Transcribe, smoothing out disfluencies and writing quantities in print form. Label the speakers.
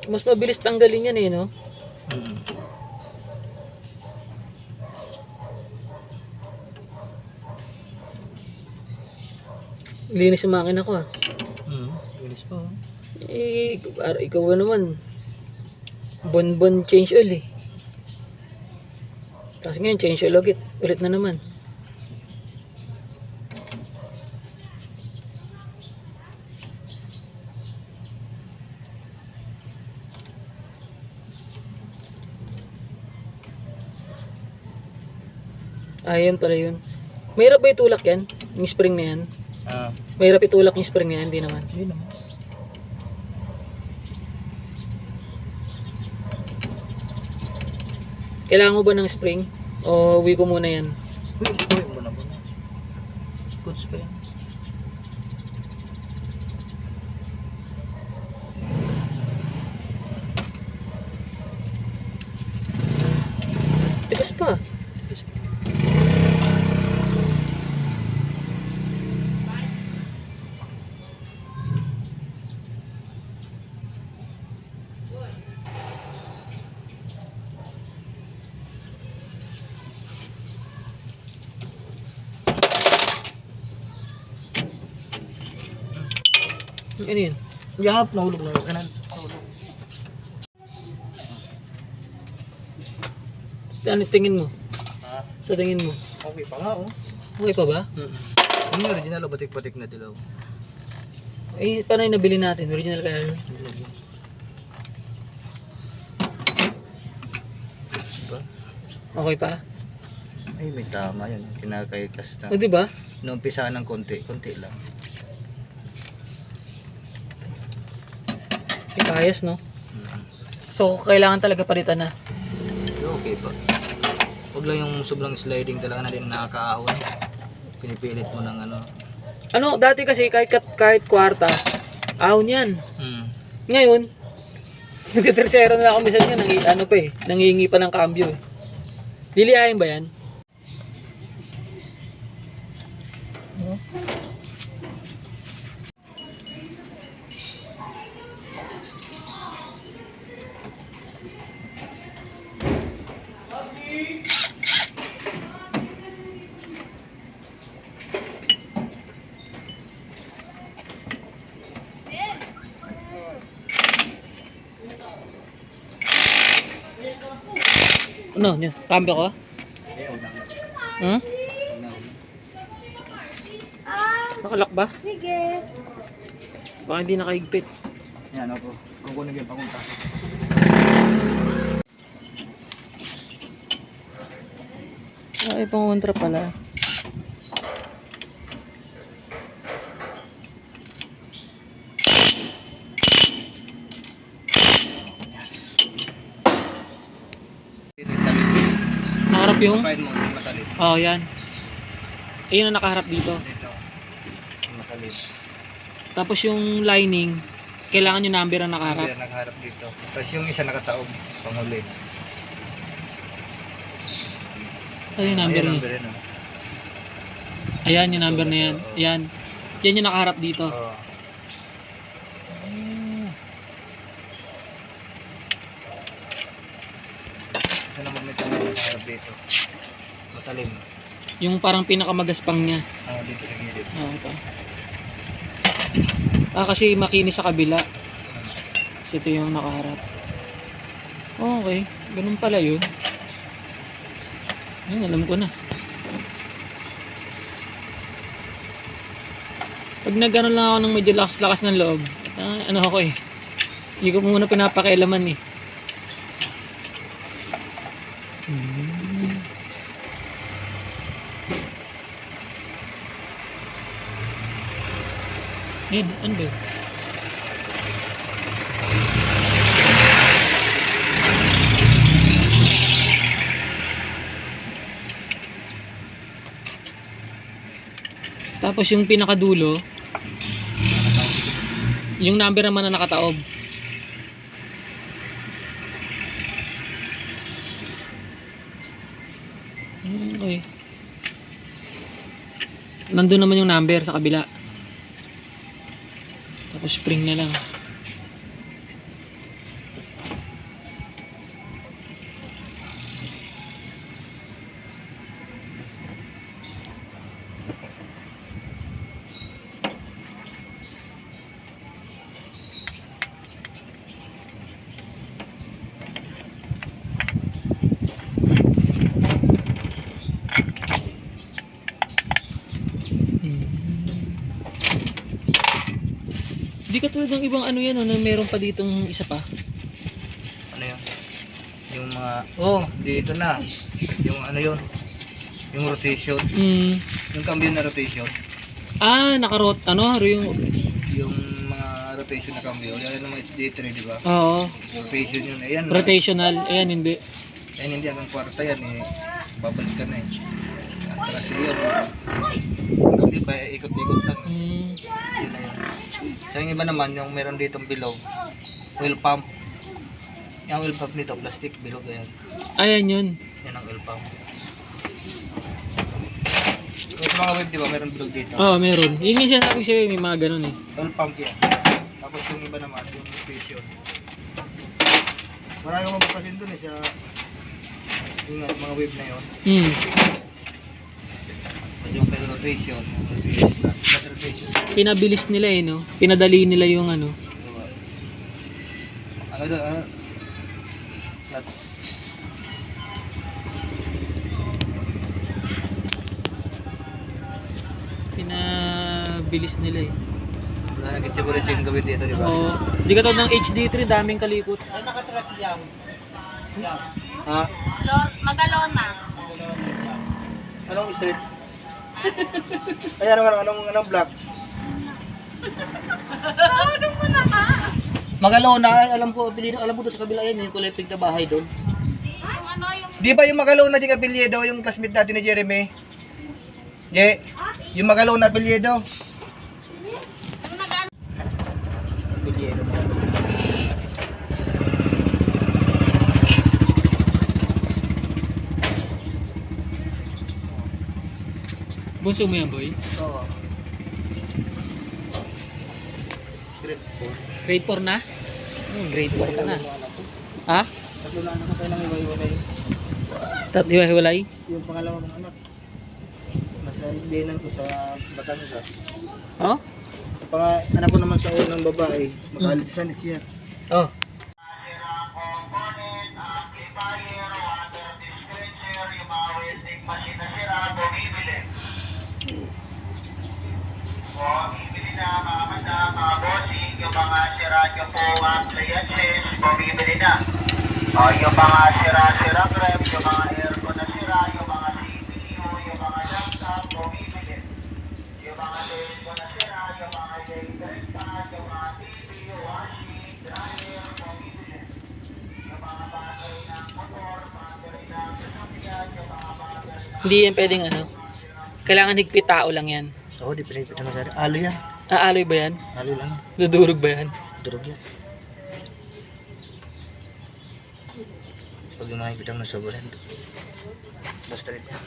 Speaker 1: Mas mabilis tanggalin yan eh, no? Linis yung makina ko ah.
Speaker 2: Linis pa.
Speaker 1: Eh, ikaw naman. Bon change oil eh. Kasi ngayon change oil ulit na naman. Ayan pala yun. Mahirap ba itulak yan? Yung spring na yan? Mahirap itulak yung spring na yan? Hindi naman.
Speaker 2: Hindi naman.
Speaker 1: Kailangan mo ba ng spring? O uwi ko muna yan?
Speaker 2: Uwi mo na muna. Goods pa yan.
Speaker 1: Tigas pa. Ano yun?
Speaker 2: Yap, nahulog na kanan. Nahulog.
Speaker 1: Ano tingin mo?
Speaker 2: Ha?
Speaker 1: Sa tingin mo?
Speaker 2: Okay pa nga oh.
Speaker 1: Okay pa ba?
Speaker 2: Yung original o batik-batik na dilaw?
Speaker 1: Eh, paano yung nabili natin? Original kaya yun?
Speaker 2: Diba?
Speaker 1: Okay pa?
Speaker 2: Ay, may tama yan. Kinakaikas na.
Speaker 1: O, diba?
Speaker 2: Numpisa ng konti lang.
Speaker 1: Ikayas, no? So, kailangan talaga palitan na.
Speaker 2: Okay pa. Huwag lang yung sobrang sliding talaga na din nakakaahon. Pinipilit mo ng ano.
Speaker 1: Ano, dati kasi kahit kwarta, ahon yan. Ngayon, nagtitersero na ako minsan nga, nangihingi pa ng cambio eh. Lilihain ba yan? Ano nyo? Cambio ko? Hmm? Nakalak ba?
Speaker 3: Sige.
Speaker 1: Baka hindi nakaigpit.
Speaker 2: Yan ako. Kung kunin yung pakunta.
Speaker 1: Ay, pangontra pala. Nakaharap yung?
Speaker 2: Papain mo, yung matalip.
Speaker 1: Oo, yan. Ayun ang nakaharap dito.
Speaker 2: Dito. Yung matalip.
Speaker 1: Tapos yung lining, kailangan yung number ang nakaharap.
Speaker 2: Yung nakaharap dito. Tapos yung isa nakataob, panghuli.
Speaker 1: Ano yung number
Speaker 2: Ayan,
Speaker 1: niya?
Speaker 2: number yun, oh.
Speaker 1: Ayan yung number na yan. Ayan. Yan yung nakaharap dito.
Speaker 2: Oo. Ito naman may tanong nakaharap dito. Matalim.
Speaker 1: Yung parang pinakamagaspang niya.
Speaker 2: Dito sa gilid.
Speaker 1: Oo, ito. Kasi makinis sa kabila. Kasi ito yung nakaharap. Okay. Ganun pala yun. Ayun, alam ko na. Pag nagano lang ako ng medyo lakas-lakas ng loob, ano ako eh. Hindi ko muna pinapakialaman eh. Ano ba yun? Tapos yung pinakadulo, yung number naman na nakataob. Okay. Nandun naman yung number sa kabila. Tapos spring na lang. Di ka tulad ng ibang ano yan, na meron pa ditong isa pa.
Speaker 2: Ano yun? Yung mga, dito na. Yung ano yun? Yung rotation. Yung cambio na rotation.
Speaker 1: Nakarot,
Speaker 2: Yung mga rotation na cambio. Yan yung mga SD3, di ba?
Speaker 1: Oo.
Speaker 2: Rotation yun. Ayan,
Speaker 1: Rotational, ayan hindi.
Speaker 2: Ayan, hindi hanggang kwarta yan eh. Babalik ka na eh. At saka siya yun. Hindi ba, ikot-ikot lang. Yun na yun. Sa yung iba naman, yung meron ditong bilog. Oil pump. Yung oil pump nito, plastic, bilog yan.
Speaker 1: Ayan yun.
Speaker 2: Yan ang oil pump. Yung mga wave, di ba, meron bilog dito.
Speaker 1: Oo, meron. Yun yung sinasabi sa'yo, may mga ganun eh.
Speaker 2: Oil pump yan. Tapos yung iba naman, yung rotation. Marami kang mabukasin dun eh sa yung mga wave na yun. Kasi yung pwede rotation. Rotation.
Speaker 1: Pinabilis nila eh, no? Pinadali nila yung ano.
Speaker 2: Diba? Ano doon? Nuts.
Speaker 1: Pinabilis nila eh.
Speaker 2: Wala nag-check yung gawin dito, di ba?
Speaker 1: Oo. Di ka ng HD3, daming kalikot.
Speaker 2: Ay, nakatrack yan. Ha?
Speaker 3: Magalona.
Speaker 2: Anong street? Ay, anong block?
Speaker 3: Tawagan mo na ka.
Speaker 2: Magalona, ay, alam ko doon sa kabila yan, yung kulay pink na bahay doon.
Speaker 3: Yung ano, yung...
Speaker 2: Di ba yung Magalona din apelyido, yung classmate natin ni Jeremy? Je, yung Magalona apelyido.
Speaker 3: Ano nag-ano?
Speaker 2: Apelyido Magalona.
Speaker 1: Bunso mo yan, boy?
Speaker 2: Oo.
Speaker 1: Grade 4 na? Grade 4 ka na. Ha?
Speaker 2: Tatlo na anak ko tayo nang iwaiwalay.
Speaker 1: Hiwa-hiwalay?
Speaker 2: Yung pangalawa kong anak. Nasa biyanan ko sa Batangas.
Speaker 1: Oh?
Speaker 2: Anak ko naman sa unang babae. Mag-alit sa next year.
Speaker 1: Oh.
Speaker 4: Bumibili na mga madam, mga bossing, yung mga sira-sira po appliances, bumibili na. Yung mga sira-sira rep, yung mga aircon na sira, yung mga CPU, yung mga laptop, bumibili. Yung mga telephone na sira, yung mga electric fan, yung mga TV, washing, dryer, bumibili. Yung mga battery ng motor, battery ng sasakyan, yung mga battery ng...
Speaker 1: Hindi yan pwedeng ano. Kailangan higpit tao lang yan.
Speaker 2: Oo, di pinagpitan na sari. Alo yan.
Speaker 1: Aloy ba yan?
Speaker 2: Alo lang.
Speaker 1: Dudurog ba yan?
Speaker 2: Durog yan. Pag yung makikita mo na sobrang basta rin yan.